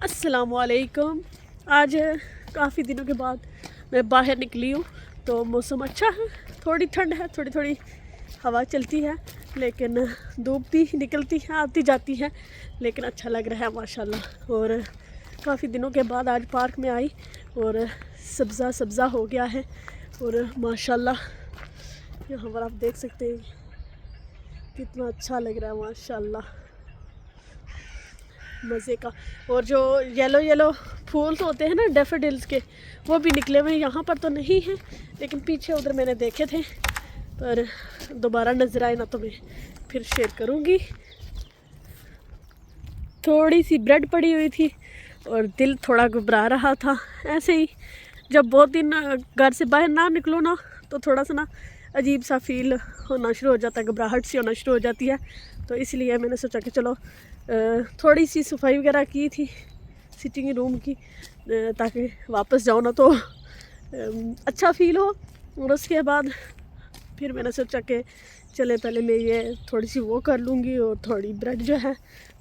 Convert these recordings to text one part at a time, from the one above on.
अस्सलामुअलैकुम। आज काफ़ी दिनों के बाद मैं बाहर निकली हूँ तो मौसम अच्छा है, थोड़ी ठंड है, थोड़ी थोड़ी हवा चलती है, लेकिन धूप भी निकलती है, आती जाती है, लेकिन अच्छा लग रहा है माशाल्लाह। और काफ़ी दिनों के बाद आज पार्क में आई और सब्ज़ा सब्ज़ा हो गया है और माशाल्लाह यहाँ पर आप देख सकते हैं कितना अच्छा लग रहा है माशाल्लाह, मज़े का। और जो येलो येलो फूल होते हैं ना डैफोडिल्स के, वो भी निकले हुए हैं। यहाँ पर तो नहीं हैं, लेकिन पीछे उधर मैंने देखे थे, पर दोबारा नज़र आए ना तो मैं फिर शेयर करूँगी। थोड़ी सी ब्रेड पड़ी हुई थी और दिल थोड़ा घबरा रहा था ऐसे ही। जब बहुत दिन घर से बाहर ना निकलो ना तो थोड़ा सा ना अजीब सा फील होना शुरू हो जाता है, घबराहट सी होना शुरू हो जाती है। तो इसलिए मैंने सोचा कि चलो थोड़ी सी सफाई वगैरह की थी सिटिंग रूम की, ताकि वापस जाओ ना तो अच्छा फील हो। और उसके बाद फिर मैंने सोचा कि चले पहले मैं ये थोड़ी सी वो कर लूँगी और थोड़ी ब्रेड जो है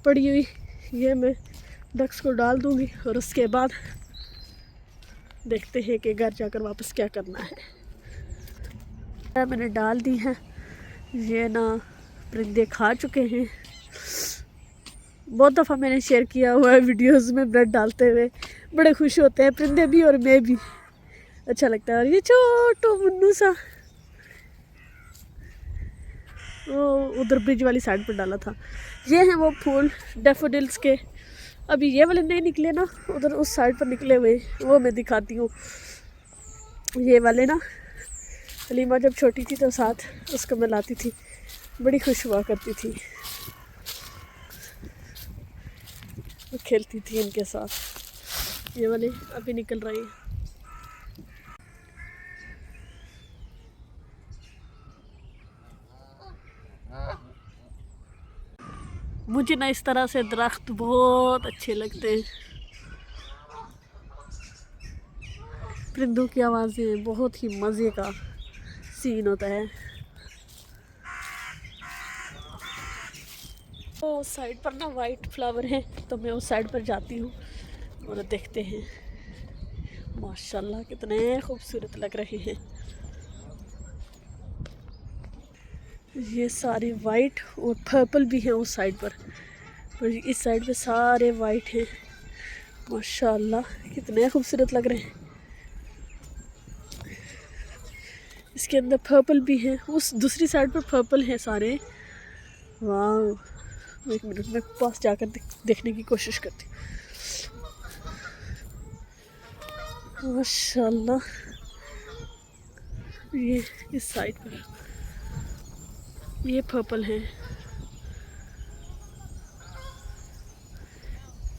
पड़ी हुई ये मैं डक्स को डाल दूँगी और उसके बाद देखते हैं कि घर जाकर वापस क्या करना है। मैंने डाल दी है, ये ना परिंदे खा चुके हैं। बहुत दफ़ा मैंने शेयर किया हुआ है वीडियोस में ब्रेड डालते हुए, बड़े खुश होते हैं परिंदे भी और मैं भी, अच्छा लगता है। और ये छोटू मुन्नू सा वो उधर ब्रिज वाली साइड पर डाला था। ये हैं वो फूल डैफोडिल्स के, अभी ये वाले नहीं निकले ना, उधर उस साइड पर निकले हुए, वो मैं दिखाती हूँ। ये वाले ना हलीमा जब छोटी थी तो साथ उसको मैं लाती थी, बड़ी खुश हुआ करती थी, वो खेलती थी इनके साथ। ये वाले अभी निकल रहे हैं। मुझे ना इस तरह से दरख्त बहुत अच्छे लगते हैं, परिंदों की आवाज़ें, बहुत ही मज़े का सीन होता है। तो उस साइड पर ना वाइट फ्लावर है, तो मैं उस साइड पर जाती हूँ और देखते हैं माशाल्लाह कितने खूबसूरत लग रहे हैं। ये सारे वाइट और पर्पल भी हैं उस साइड पर इस साइड पे सारे वाइट हैं। माशाल्लाह कितने खूबसूरत लग रहे हैं। इसके अंदर पर्पल भी हैं, उस दूसरी साइड पर पर्पल हैं सारे। वाह, एक मिनट में पास जाकर देखने की कोशिश करती हूँ। माशाल्लाह ये इस साइड पर ये पर्पल है,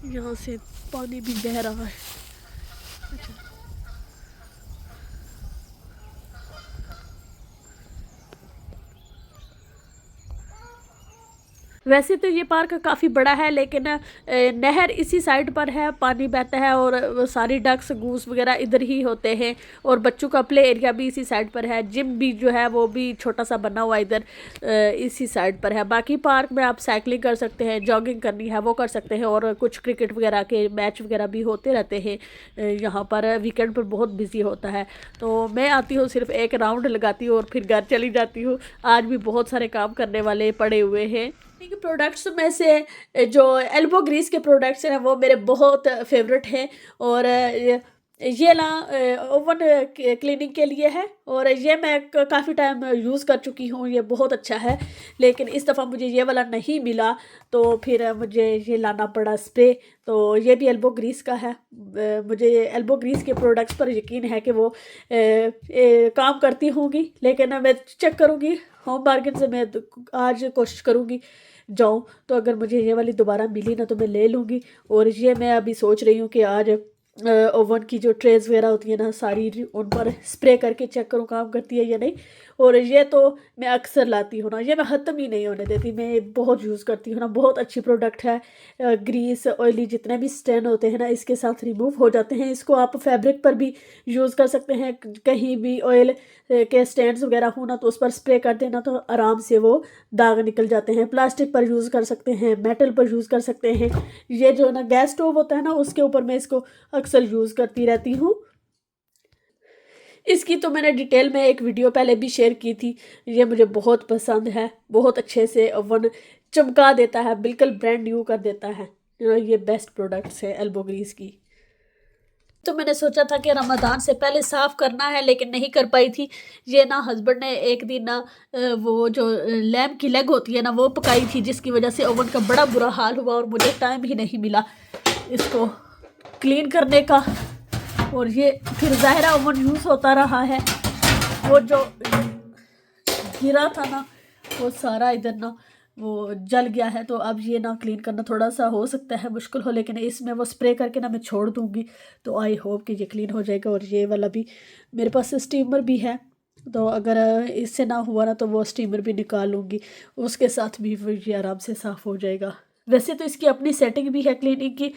यहाँ से पानी भी बह रहा है। अच्छा, वैसे तो ये पार्क काफ़ी बड़ा है, लेकिन नहर इसी साइड पर है, पानी बहता है और सारी डक्स गूस वगैरह इधर ही होते हैं। और बच्चों का प्ले एरिया भी इसी साइड पर है, जिम भी जो है वो भी छोटा सा बना हुआ इधर इसी साइड पर है। बाकी पार्क में आप साइकिलिंग कर सकते हैं, जॉगिंग करनी है वो कर सकते हैं, और कुछ क्रिकेट वगैरह के मैच वगैरह भी होते रहते हैं। यहाँ पर वीकेंड पर बहुत बिजी होता है, तो मैं आती हूँ, सिर्फ एक राउंड लगाती हूँ और फिर घर चली जाती हूँ। आज भी बहुत सारे काम करने वाले पड़े हुए हैं। के प्रोडक्ट्स में से जो एल्बो ग्रीस के प्रोडक्ट्स हैं वो मेरे बहुत फेवरेट हैं। और ये ना ओवन क्लीनिंग के लिए है, और ये मैं काफ़ी टाइम यूज़ कर चुकी हूँ, ये बहुत अच्छा है। लेकिन इस दफ़ा मुझे ये वाला नहीं मिला, तो फिर मुझे ये लाना पड़ा स्प्रे। तो ये भी एल्बो ग्रीस का है। मुझे एल्बो ग्रीस के प्रोडक्ट्स पर यकीन है कि वो काम करती होंगी, लेकिन मैं चेक करूँगी होम मार्केट से। मैं आज कोशिश करूँगी जाऊँ, तो अगर मुझे ये वाली दोबारा मिली ना तो मैं ले लूँगी। और ये मैं अभी सोच रही हूँ कि आज ओवन की जो ट्रेज वगैरह होती है ना सारी, उन पर स्प्रे करके चेक करूँ काम करती है या नहीं। और ये तो मैं अक्सर लाती हूँ ना, ये मैं ख़त्म ही नहीं होने देती, मैं बहुत यूज़ करती हूँ ना, बहुत अच्छी प्रोडक्ट है। ग्रीस ऑयली जितने भी स्टेन होते हैं ना इसके साथ रिमूव हो जाते हैं। इसको आप फैब्रिक पर भी यूज़ कर सकते हैं, कहीं भी ऑयल के स्टैंड्स वगैरह हो ना तो उस पर स्प्रे कर देना तो आराम से वो दाग निकल जाते हैं। प्लास्टिक पर यूज़ कर सकते हैं, मेटल पर यूज़ कर सकते हैं। ये जो ना गैस स्टोव होता है ना उसके ऊपर मैं इसको अक्सर यूज़ करती रहती हूँ। इसकी तो मैंने डिटेल में एक वीडियो पहले भी शेयर की थी। ये मुझे बहुत पसंद है, बहुत अच्छे से ओवन चमका देता है, बिल्कुल ब्रांड न्यू कर देता है। ये बेस्ट प्रोडक्ट्स है एल्बो ग्रीस की। तो मैंने सोचा था कि रमज़ान से पहले साफ़ करना है लेकिन नहीं कर पाई थी। ये ना हस्बैंड ने एक दिन ना वो जो लैम्प की लेग होती है ना वो पकाई थी, जिसकी वजह से ओवन का बड़ा बुरा हाल हुआ और मुझे टाइम ही नहीं मिला इसको क्लीन करने का। और ये फिर ज़ाहिरा ओवन यूज़ होता रहा है। वो जो गिरा था ना वो सारा इधर ना वो जल गया है, तो अब ये ना क्लीन करना थोड़ा सा हो सकता है मुश्किल हो, लेकिन इसमें वो स्प्रे करके ना मैं छोड़ दूँगी तो आई होप कि ये क्लीन हो जाएगा। और ये वाला भी मेरे पास स्टीमर भी है, तो अगर इससे ना हुआ ना तो वो स्टीमर भी निकाल लूँगी, उसके साथ भी ये आराम से साफ़ हो जाएगा। वैसे तो इसकी अपनी सेटिंग भी है क्लीनिंग की,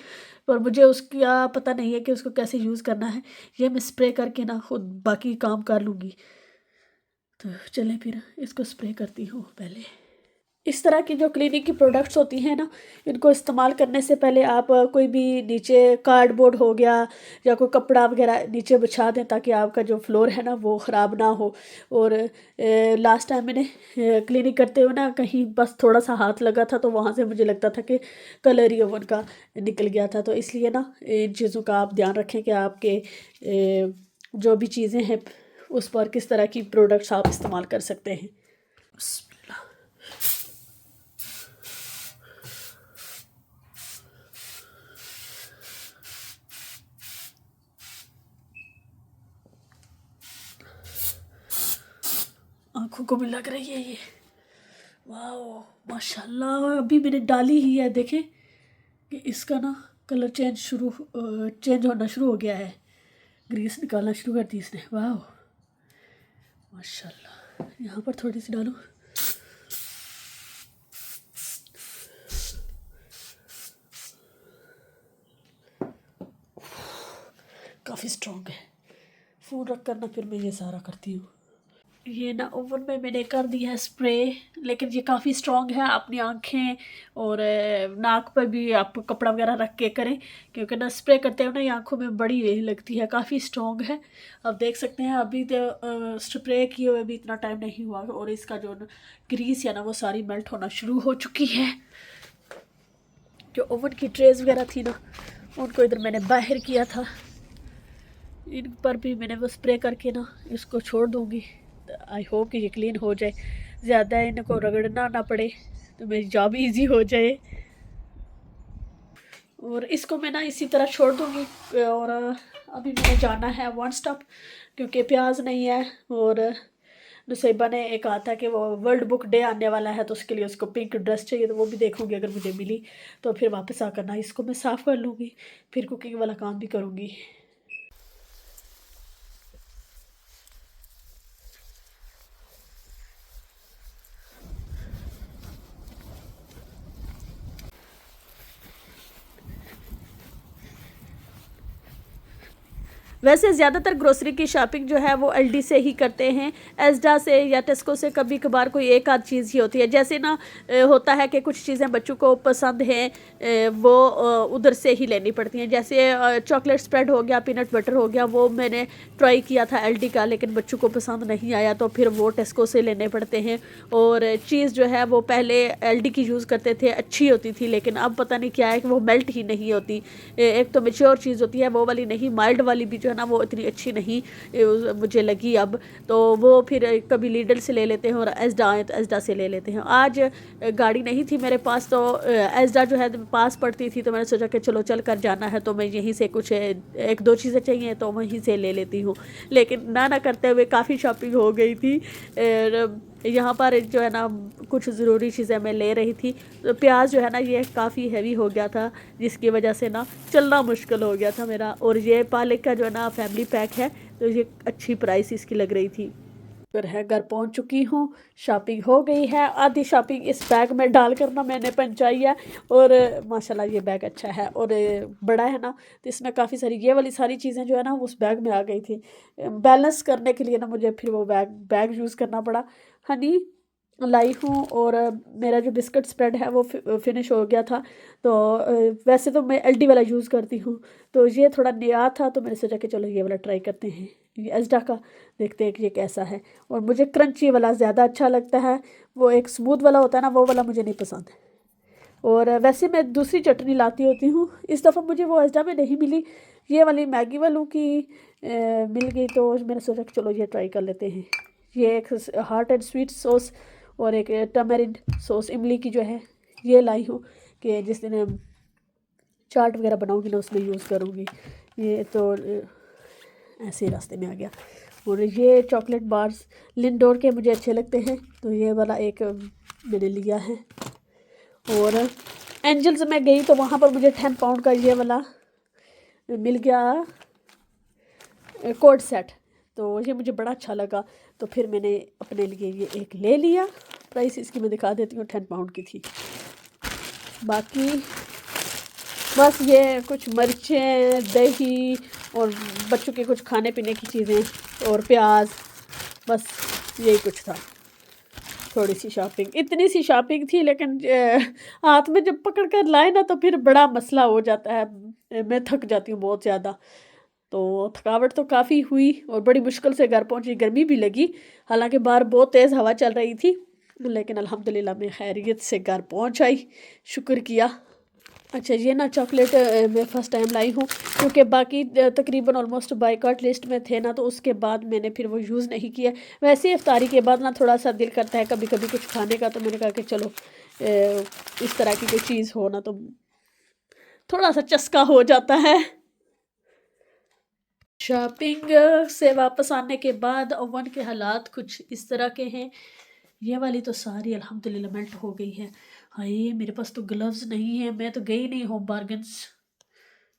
पर मुझे उसका पता नहीं है कि उसको कैसे यूज़ करना है। ये मैं स्प्रे करके ना खुद बाकी काम कर लूँगी। तो चलें फिर इसको स्प्रे करती हूँ पहले। इस तरह की जो क्लीनिक की प्रोडक्ट्स होती हैं ना, इनको इस्तेमाल करने से पहले आप कोई भी नीचे कार्डबोर्ड हो गया या कोई कपड़ा वगैरह नीचे बिछा दें ताकि आपका जो फ्लोर है ना वो ख़राब ना हो। और लास्ट टाइम मैंने क्लीनिक करते हुए ना कहीं बस थोड़ा सा हाथ लगा था तो वहाँ से मुझे लगता था कि कलर ही ओवन का निकल गया था। तो इसलिए ना इन चीज़ों का आप ध्यान रखें कि आपके जो भी चीज़ें हैं उस पर किस तरह की प्रोडक्ट्स आप इस्तेमाल कर सकते हैं। आँखों को भी लग रही है ये। वाह माशाल्लाह, अभी मैंने डाली ही है, देखें कि इसका ना कलर चेंज होना शुरू हो गया है, ग्रीस निकालना शुरू कर दी इसने। वाह माशाल्लाह, यहाँ पर थोड़ी सी डालूँ। काफ़ी स्ट्रॉन्ग है। फ़ोन रख कर ना फिर मैं ये सारा करती हूँ। ये ना ओवन में मैंने कर दिया है स्प्रे, लेकिन ये काफ़ी स्ट्रॉन्ग है। अपनी आँखें और नाक पर भी आप कपड़ा वगैरह रख के करें, क्योंकि ना स्प्रे करते हुए ना ये आँखों में बड़ी लगती है। काफ़ी स्ट्रॉन्ग है, आप देख सकते हैं। अभी तो स्प्रे किए हुए भी इतना टाइम नहीं हुआ और इसका जो ग्रीस है ना वो सारी मेल्ट होना शुरू हो चुकी है। जो ओवन की ट्रेज वगैरह थी ना उनको इधर मैंने बाहर किया था, इन पर भी मैंने वो स्प्रे करके ना इसको छोड़ दूँगी। आई होप कि ये क्लीन हो जाए, ज़्यादा इनको रगड़ना ना पड़े तो मेरी जॉब इजी हो जाए। और इसको मैं ना इसी तरह छोड़ दूँगी। और अभी मैंने जाना है वन स्टॉप, क्योंकि प्याज नहीं है। और नुसैबा ने एक कहा था कि वो वर्ल्ड बुक डे आने वाला है तो उसके लिए उसको पिंक ड्रेस चाहिए, तो वो भी देखूँगी, अगर मुझे मिली तो फिर वापस आकर ना इसको मैं साफ़ कर लूँगी, फिर कुकिंग वाला काम भी करूँगी। वैसे ज़्यादातर ग्रोसरी की शॉपिंग जो है वो एलडी से ही करते हैं, एस्डा से या टेस्को से कभी कभार कोई एक आध चीज़ ही होती है। जैसे ना होता है कि कुछ चीज़ें बच्चों को पसंद हैं वो उधर से ही लेनी पड़ती हैं। जैसे चॉकलेट स्प्रेड हो गया, पीनट बटर हो गया, वो मैंने ट्राई किया था एलडी का, लेकिन बच्चों को पसंद नहीं आया तो फिर वो टेस्को से लेने पड़ते हैं। और चीज़ जो है वो पहले एलडी की यूज़ करते थे, अच्छी होती थी, लेकिन अब पता नहीं क्या है कि वो मेल्ट ही नहीं होती। एक तो मेच्योर चीज़ होती है वो वाली नहीं, माइल्ड वाली भी जो है ना वो इतनी अच्छी नहीं मुझे लगी अब। तो वो फिर कभी लीडल से ले लेते हैं और एस्डा आए तो एस्डा से ले लेते हैं। आज गाड़ी नहीं थी मेरे पास तो एस्डा जो है पास पड़ती थी, तो मैंने सोचा कि चलो चल कर जाना है तो मैं यहीं से कुछ एक दो चीज़ें चाहिए तो वहीं से ले लेती हूँ। लेकिन ना करते हुए काफ़ी शॉपिंग हो गई थी। यहाँ पर जो है ना कुछ ज़रूरी चीज़ें मैं ले रही थी, तो प्याज जो है ना ये काफ़ी हैवी हो गया था, जिसकी वजह से ना चलना मुश्किल हो गया था मेरा। और ये पालक का जो है ना फैमिली पैक है, तो ये अच्छी प्राइस इसकी लग रही थी। फिर है घर पहुंच चुकी हूँ। शॉपिंग हो गई है, आधी शॉपिंग इस बैग में डाल कर ना मैंने पहुंचाई है। और माशाल्लाह ये बैग अच्छा है और बड़ा है ना, तो इसमें काफ़ी सारी ये वाली सारी चीज़ें जो है ना उस बैग में आ गई थी। बैलेंस करने के लिए ना मुझे फिर वो बैग यूज़ करना पड़ा। हनी लाई हूँ और मेरा जो बिस्किट स्प्रेड है वो फिनिश हो गया था। तो वैसे तो मैं एलडी वाला यूज़ करती हूँ, तो ये थोड़ा नया था तो मैंने सोचा कि चलो ये वाला ट्राई करते हैं, ये एजडा का, देखते हैं कि ये कैसा है। और मुझे क्रंची वाला ज़्यादा अच्छा लगता है, वो एक स्मूथ वाला होता है ना, वो वाला मुझे नहीं पसंद। और वैसे मैं दूसरी चटनी लाती होती हूँ, इस दफ़ा मुझे वो एजडा में नहीं मिली, ये वाली मैगी वालों की मिल गई, तो मैंने सोचा कि चलो ये ट्राई कर लेते हैं। ये एक हॉट एंड स्वीट सॉस और एक टमेरिंड सॉस इमली की जो है ये लाई हूँ कि जिस दिन चाट वगैरह बनाऊँगी ना उसमें यूज़ करूँगी। ये तो ऐसे ही रास्ते में आ गया। और ये चॉकलेट बार्स लिंडोर के मुझे अच्छे लगते हैं, तो ये वाला एक मैंने लिया है। और एंजल्स में गई तो वहाँ पर मुझे 10 पाउंड का ये वाला मिल गया कोड सेट, तो ये मुझे बड़ा अच्छा लगा, तो फिर मैंने अपने लिए ये एक ले लिया। प्राइस इसकी मैं दिखा देती हूँ, 10 पाउंड की थी। बाकी बस ये कुछ मिर्चें, दही और बच्चों के कुछ खाने पीने की चीज़ें और प्याज, बस यही कुछ था। थोड़ी सी शॉपिंग, इतनी सी शॉपिंग थी, लेकिन हाथ में जब पकड़ कर लाए ना तो फिर बड़ा मसला हो जाता है। मैं थक जाती हूँ बहुत ज़्यादा, तो थकावट तो काफ़ी हुई और बड़ी मुश्किल से घर पहुँची। गर्मी भी लगी, हालांकि बाहर बहुत तेज़ हवा चल रही थी, लेकिन अल्हम्दुलिल्लाह मैं खैरियत से घर पहुँच आई, शुक्र किया। अच्छा, ये ना चॉकलेट मैं फ़र्स्ट टाइम लाई हूँ, क्योंकि बाकी तकरीबन ऑलमोस्ट बाइकआउट लिस्ट में थे ना, तो उसके बाद मैंने फिर वो यूज़ नहीं किया। वैसे ही इफ्तारी के बाद ना थोड़ा सा दिल करता है कभी कभी कुछ खाने का, तो मैंने कहा कि चलो इस तरह की कोई चीज़ हो ना, तो थोड़ा सा चस्का हो जाता है। शॉपिंग से वापस आने के बाद ओवन के हालात कुछ इस तरह के हैं। ये वाली तो सारी अल्हम्दुलिल्लाह मेल्ट हो गई है। हाय, मेरे पास तो ग्लव्स नहीं है, मैं तो गई नहीं होम बार्गन्स।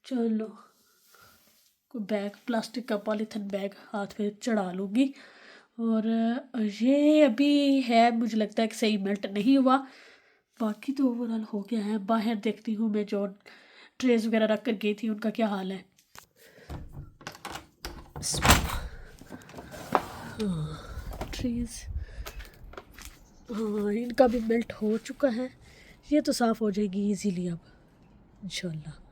चलो कोई बैग, प्लास्टिक का पॉलीथिन बैग हाथ पे चढ़ा लूँगी। और ये अभी है, मुझे लगता है कि सही मेल्ट नहीं हुआ, बाकी तो ओवरऑल हो गया है। बाहर देखती हूँ मैं, जो ट्रेस वगैरह रख कर गई थी उनका क्या हाल है। ट्रेस, हाँ इनका भी मेल्ट हो चुका है। ये तो साफ़ हो जाएगी इजीली अब इंशाल्लाह।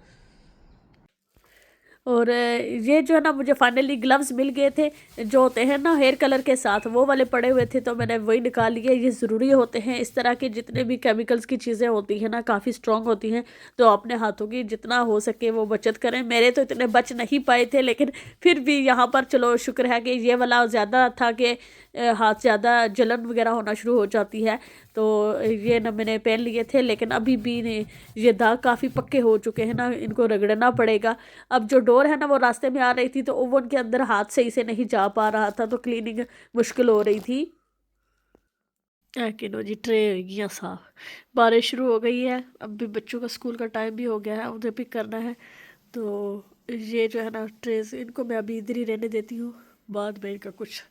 और ये जो है ना, मुझे फाइनली ग्लव्स मिल गए थे, जो होते हैं ना हेयर कलर के साथ, वो वाले पड़े हुए थे, तो मैंने वही निकाल लिए। ये ज़रूरी होते हैं, इस तरह के जितने भी केमिकल्स की चीज़ें होती हैं ना, काफ़ी स्ट्रॉन्ग होती हैं, तो अपने हाथों की जितना हो सके वो बचत करें। मेरे तो इतने बच नहीं पाए थे, लेकिन फिर भी यहाँ पर चलो शुक्र है कि ये वाला ज़्यादा था कि हाथ ज़्यादा जलन वगैरह होना शुरू हो जाती है, तो ये ना मैंने पहन लिए थे। लेकिन अभी भी ये दाग काफ़ी पक्के हो चुके हैं ना, इनको रगड़ना पड़ेगा। अब जो डोर है ना, वो रास्ते में आ रही थी, तो ओवन के अंदर हाथ सही से नहीं जा पा रहा था, तो क्लीनिंग मुश्किल हो रही थी। किनो जी ट्रे हो गई साफ। बारिश शुरू हो गई है, अब भी बच्चों का स्कूल का टाइम भी हो गया है, उन्हें पिक करना है, तो ये जो है ना ट्रेस, इनको मैं अभी इधर ही रहने देती हूँ, बाद में इनका कुछ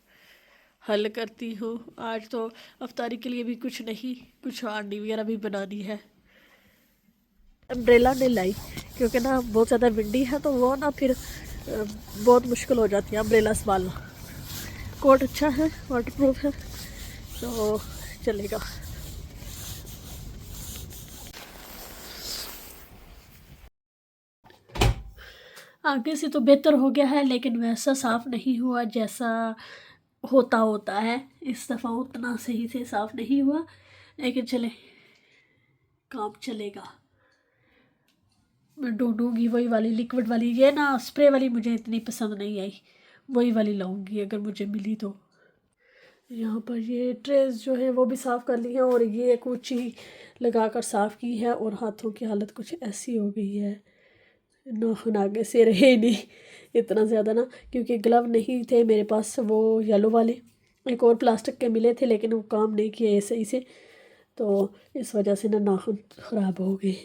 हल करती हूँ। आज तो अफ्तारी के लिए भी कुछ नहीं, कुछ हांडी वगैरह भी बनानी है। अम्ब्रेला नहीं लाई, क्योंकि ना बहुत ज़्यादा विंडी है, तो वो ना फिर बहुत मुश्किल हो जाती है अम्ब्रेला संभालना। कोट अच्छा है, वाटरप्रूफ है, तो चलेगा। आगे से तो बेहतर हो गया है, लेकिन वैसा साफ़ नहीं हुआ जैसा होता है। इस दफ़ा उतना सही से साफ़ नहीं हुआ, लेकिन चले, काम चलेगा। मैं ढूंढूंगी वही वाली लिक्विड वाली, ये ना स्प्रे वाली मुझे इतनी पसंद नहीं आई, वही वाली लाऊंगी अगर मुझे मिली तो। यहाँ पर ये ट्रेस जो है वो भी साफ़ कर ली है, और ये कूची लगा कर साफ़ की है, और हाथों की हालत कुछ ऐसी हो गई है, नाखून आगे से रहे ही नहीं इतना ज़्यादा ना, क्योंकि ग्लव नहीं थे मेरे पास, वो येलो वाले एक और प्लास्टिक के मिले थे, लेकिन वो काम नहीं किए सही से, तो इस वजह से ना नाखून ख़राब हो गए।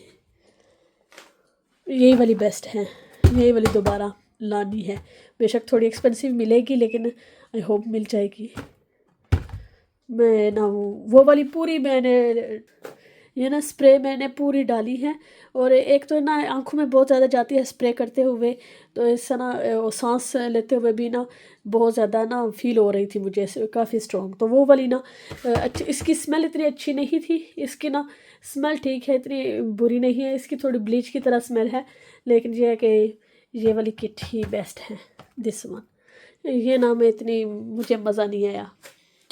यही वाली बेस्ट है, यही वाली दोबारा लानी है। बेशक थोड़ी एक्सपेंसिव मिलेगी, लेकिन आई होप मिल जाएगी। मैं ना वो वाली पूरी मैंने ये ना स्प्रे मैंने पूरी डाली है। और एक तो ना आंखों में बहुत ज़्यादा जाती है स्प्रे करते हुए, तो इससे ना वो सांस लेते हुए भी ना बहुत ज़्यादा ना फील हो रही थी मुझे काफ़ी स्ट्रॉन्ग। तो वो वाली ना अच्छी, इसकी स्मेल इतनी अच्छी नहीं थी, इसकी ना स्मेल ठीक है, इतनी बुरी नहीं है, इसकी थोड़ी ब्लीच की तरह स्मेल है, लेकिन ये है कि ये वाली किट ही बेस्ट है, दिस वन। ये ना में इतनी मुझे मज़ा नहीं आया।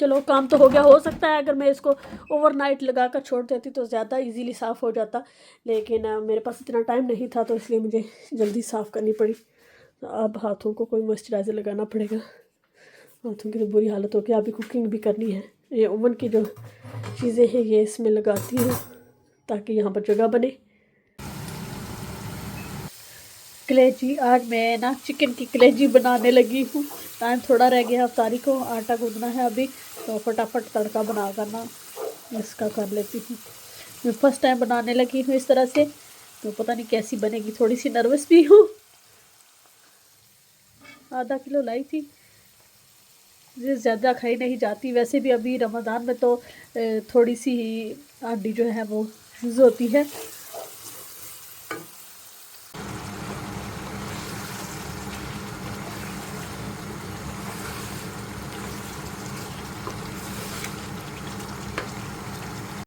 चलो काम तो हो गया, हो सकता है अगर मैं इसको ओवरनाइट लगा कर छोड़ देती तो ज़्यादा इजीली साफ़ हो जाता, लेकिन मेरे पास इतना टाइम नहीं था, तो इसलिए मुझे जल्दी साफ़ करनी पड़ी। तो अब हाथों को कोई मॉइस्चराइज़र लगाना पड़ेगा, हाथों की तो बुरी हालत हो गई। अभी कुकिंग भी करनी है, ये ओवन की जो चीज़ें हैं ये इसमें लगाती हूँ ताकि यहाँ पर जगह बने। कलेजी, आज मैं ना चिकन की कलेजी बनाने लगी हूँ। टाइम थोड़ा रह गया, अफ्तारी को आटा गूंदना है अभी, तो फटाफट तड़का बना कर ना इसका कर लेती हूँ। मैं फर्स्ट टाइम बनाने लगी हूँ इस तरह से, तो पता नहीं कैसी बनेगी, थोड़ी सी नर्वस भी हूँ। आधा किलो लाई थी, ये ज़्यादा खाई नहीं जाती, वैसे भी अभी रमज़ान में तो थोड़ी सी ही आंडी जो है वो यूज़ होती है।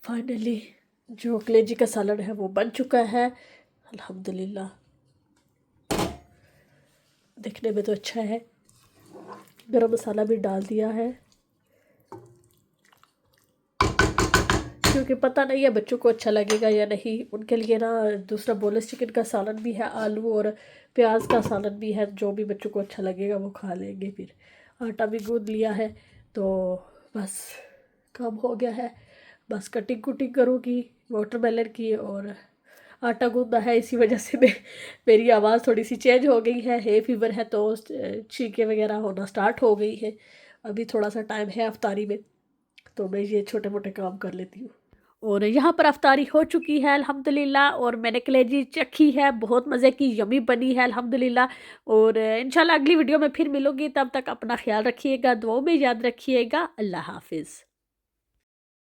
फाइनली जो कलेजी का सालन है वो बन चुका है, अल्हम्दुलिल्लाह। दिखने में तो अच्छा है, गरम मसाला भी डाल दिया है, क्योंकि पता नहीं है बच्चों को अच्छा लगेगा या नहीं, उनके लिए ना दूसरा बोनलेस चिकन का सालन भी है, आलू और प्याज का सालन भी है, जो भी बच्चों को अच्छा लगेगा वो खा लेंगे। फिर आटा भी गूंद लिया है, तो बस काम हो गया है। बस कटिंग कुटिंग करूँगी वाटरमेलन की, और आटा गूंदा है, इसी वजह से मेरी आवाज़ थोड़ी सी चेंज हो गई है फीवर है, तो छींकें वगैरह होना स्टार्ट हो गई है। अभी थोड़ा सा टाइम है अफ्तारी में, तो मैं ये छोटे मोटे काम कर लेती हूँ। और यहाँ पर अफ्तारी हो चुकी है अल्हम्दुलिल्लाह, और मैंने कलेजी चखी है, बहुत मज़े की यमी बनी है अल्हम्दुलिल्लाह। और इंशाल्लाह अगली वीडियो में फिर मिलूंगी, तब तक अपना ख्याल रखिएगा, दुआओं में याद रखिएगा। अल्लाह हाफिज़।